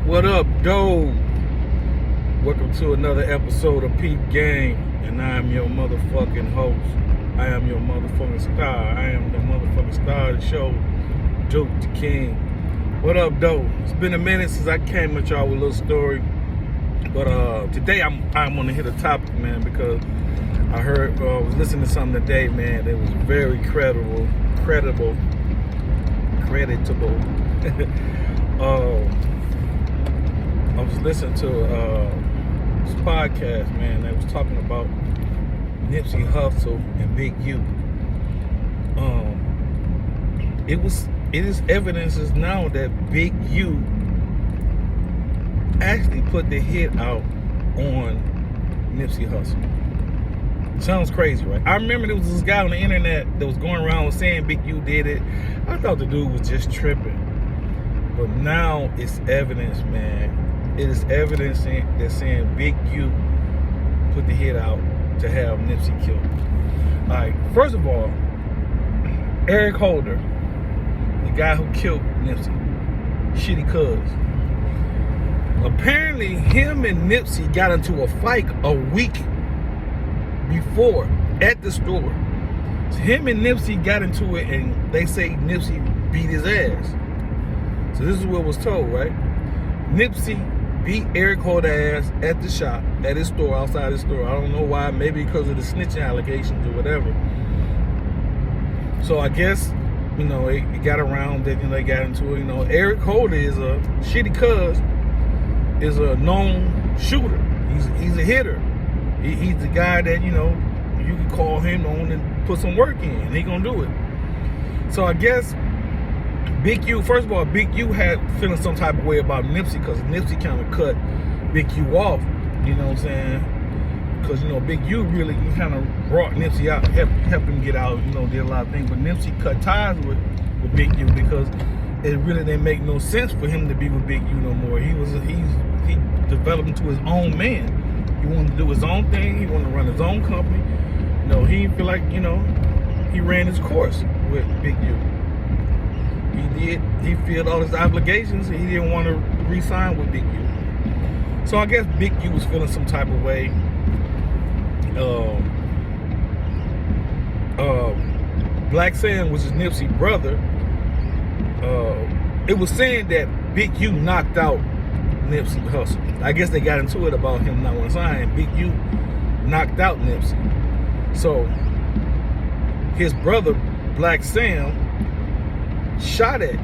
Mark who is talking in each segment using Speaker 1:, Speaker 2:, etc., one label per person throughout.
Speaker 1: What up, doe? Welcome to another episode of Peep Game, and I am your motherfucking host. I am your motherfucking star. I am the motherfucking star of the show, Duke the King. What up, doe? It's been a minute since I came with y'all with a little story, but today I'm gonna hit a topic, man, because I was listening to something today, man. It was very creditable. I was listening to this podcast, man. They was talking about Nipsey Hussel and Big U. It is evidences now that Big U actually put the hit out on Nipsey Hussel. Sounds crazy, right? I remember there was this guy on the internet that was going around saying Big U did it. I thought the dude was just tripping. But now it's evidence, man. It is evidence that's saying Big U put the hit out to have Nipsey killed. Like, first of all, Eric Holder, the guy who killed Nipsey, shitty cuz. Apparently, him and Nipsey got into a fight a week before at the store. So him and Nipsey got into it, and they say Nipsey beat his ass. So this is what was told, right? Nipsey beat Eric Holder ass at the shop, at his store, outside his store. I don't know why, maybe because of the snitching allegations or whatever. So I guess, it got around that, they got into it. Eric Holder is a shitty cuz, is a known shooter. He's a hitter. He's the guy that, you can call him on and put some work in, and he gonna do it. So I guess Big U, first of all, Big U had feeling some type of way about Nipsey because Nipsey kind of cut Big U off, you know what I'm saying? Because, Big U really kind of brought Nipsey out, helped him get out, did a lot of things. But Nipsey cut ties with Big U because it really didn't make no sense for him to be with Big U no more. He developed into his own man. He wanted to do his own thing. He wanted to run his own company. He didn't feel like, he ran his course with Big U. He filled all his obligations, and he didn't want to re-sign with Big U. So I guess Big U was feeling some type of way. Black Sam, which is Nipsey's brother, it was saying that Big U knocked out Nipsey Hussel. I guess they got into it about him not wanting to sign. Big U knocked out Nipsey. So his brother, Black Sam, shot at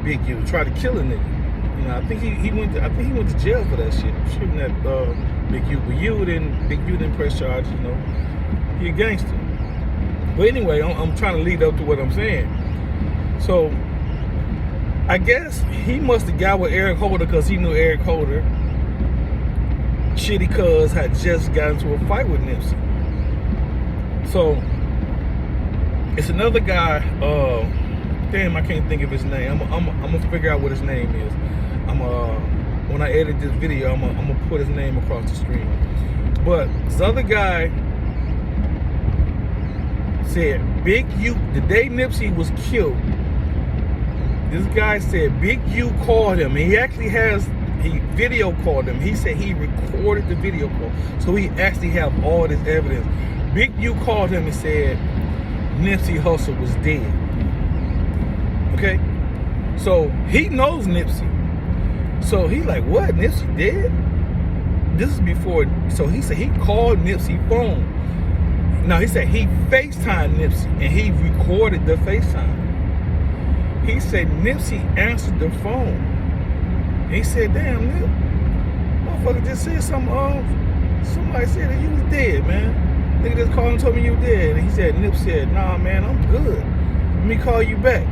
Speaker 1: Big U, tried to kill a nigga. I think he went to jail for that shit, shooting at Big U. But Big U didn't press charges. He a gangster. But anyway, I'm trying to lead up to what I'm saying. So I guess he must have got with Eric Holder because he knew Eric Holder, shitty cuz, had just got into a fight with Nipsey. So it's another guy. Damn, I can't think of his name. I'm gonna figure out what his name is. When I edit this video, I'm gonna put his name across the screen. But this other guy said Big U, the day Nipsey was killed, this guy said Big U called him. He actually he video called him. He said he recorded the video call. So he actually have all this evidence. Big U called him and said Nipsey Hussel was dead. Okay? So he knows Nipsey. So he like, what? Nipsey dead? This is before. So he said he called Nipsey phone. Now he said he FaceTimed Nipsey and he recorded the FaceTime. He said Nipsey answered the phone. He said, damn, Nip, motherfucker just said something. Somebody said that you was dead, man. Nigga just called and told me you was dead. And he said, Nip said, nah, man, I'm good. Let me call you back.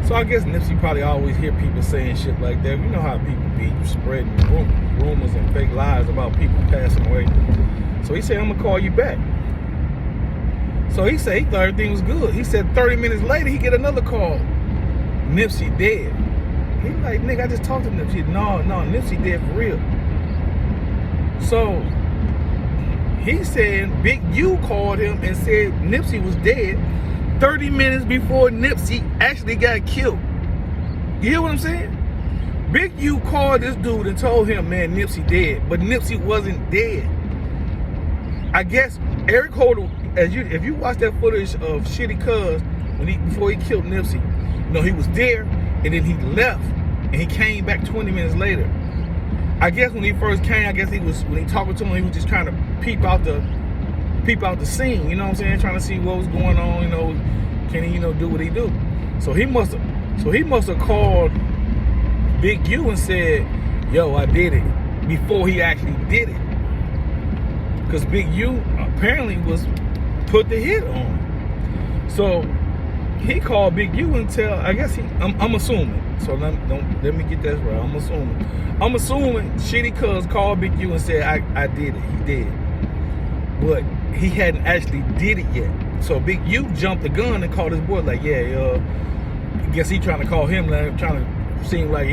Speaker 1: So I guess Nipsey probably always hear people saying shit like that. You know how people be spreading rumors and fake lies about people passing away. So he said, I'm gonna call you back. So he said he thought everything was good. He said 30 minutes later, he get another call. Nipsey dead. He like, nigga, I just talked to Nipsey. No, Nipsey dead for real. So he said Big U called him and said Nipsey was dead 30 minutes before Nipsey actually got killed. You hear what I'm saying? Big U called this dude and told him, man, Nipsey dead. But Nipsey wasn't dead. I guess Eric Holder, if you watch that footage of Shitty Cuz before he killed Nipsey, he was there and then he left and he came back 20 minutes later. I guess when he first came, when he talked to him, he was just trying to peep out the scene, you know what I'm saying? Trying to see what was going on, can he, do what he do? So he must have called Big U and said, yo, I did it, before he actually did it. Because Big U apparently was put the hit on. So he called Big U and I'm assuming. So let me get that right. I'm assuming Shitty Cuz called Big U and said, I did it. He did. But he hadn't actually did it yet. So Big U jumped the gun and called his boy like, I guess he trying to call him, like, trying to seem like,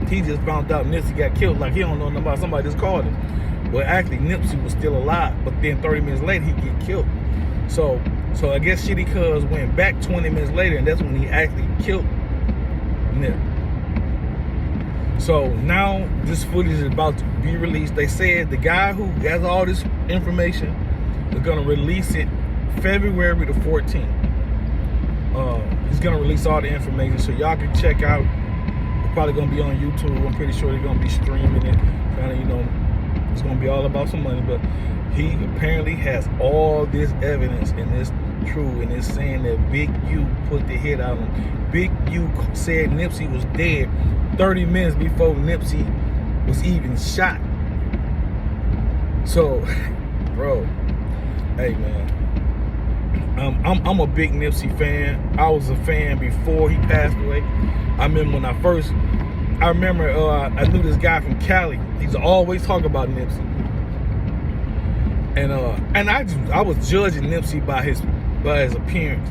Speaker 1: he just found out Nipsey got killed, like he don't know nothing about, somebody just called him. But actually Nipsey was still alive, but then 30 minutes later he get killed. So I guess Shitty Cuz went back 20 minutes later, and that's when he actually killed Nip. So now this footage is about to be released. They said the guy who has all this information is gonna release it February the 14th. He's gonna release all the information, so y'all can check out. It's probably gonna be on YouTube. I'm pretty sure they're gonna be streaming it. It's gonna be all about some money, but he apparently has all this evidence, and it's true, and it's saying that Big U put the hit out on him. Big U said Nipsey was dead 30 minutes before Nipsey was even shot. So, bro, hey man, I'm a big Nipsey fan. I was a fan before he passed away. I remember when I knew this guy from Cali. He used to always talk about Nipsey. And I was judging Nipsey by his appearance.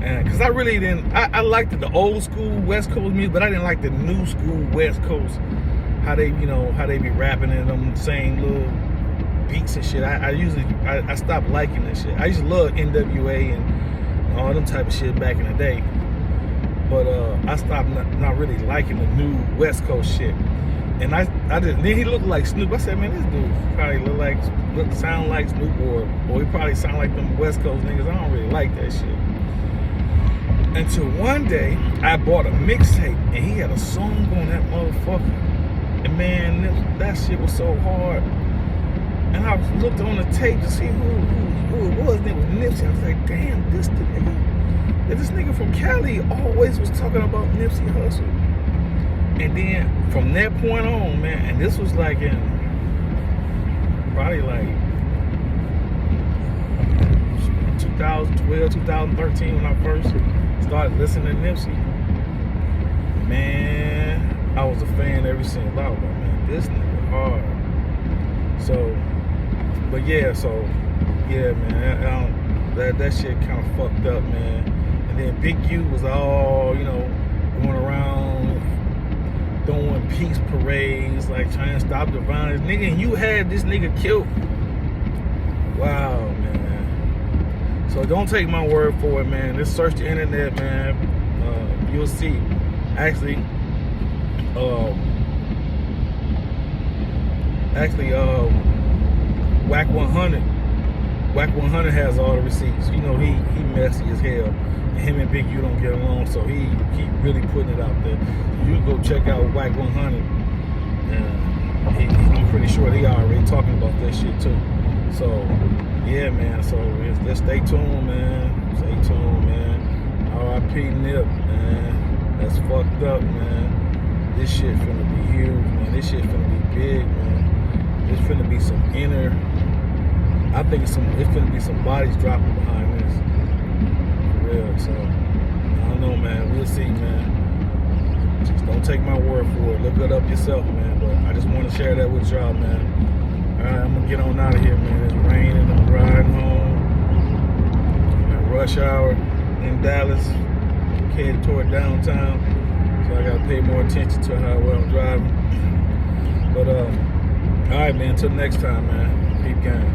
Speaker 1: And because I really didn't, I liked the old school West Coast music, but I didn't like the new school West Coast, how they be rapping in them same little beats and shit. I stopped liking that shit. I used to love NWA and all them type of shit back in the day. But I stopped not really liking the new West Coast shit. And then he looked like Snoop. I said, man, this dude probably sound like Snoop, or he probably sound like them West Coast niggas. I don't really like that shit. Until one day, I bought a mixtape, and he had a song on that motherfucker. And man, that shit was so hard. And I looked on the tape to see who it was, and it was Nipsey. I was like, damn, this nigga from Cali always was talking about Nipsey Hussel. And then from that point on, man, and this was like in probably like 2012, 2013 when I first started listening to Nipsey. Man, I was a fan ever since. I was like, man, this nigga hard. Man, that shit kind of fucked up, man. And then Big U was all, going around throwing peace parades, like trying to stop the violence. Nigga, and you had this nigga killed. Wow, man. So don't take my word for it, man. Just search the internet, man. You'll see. Actually, Whack 100 has all the receipts. He messy as hell. And him and Big U don't get along, so he really putting it out there. You go check out Whack 100. I'm pretty sure he already talking about that shit too. So yeah, man. So just stay tuned, man. Stay tuned, man. R.I.P. Nip, man. That's fucked up, man. This shit finna be huge, man. This shit finna be big, man. It's finna be some I think it's finna be some bodies dropping behind this. For real. So I don't know, man. We'll see, man. Just don't take my word for it. Look it up yourself, man. But I just want to share that with y'all, man. Alright, I'm gonna get on out of here, man. It's raining. I'm riding home. I'm at rush hour in Dallas. Headed toward downtown. So I gotta pay more attention to where I'm driving. But alright, man. Until next time, man. Keep going.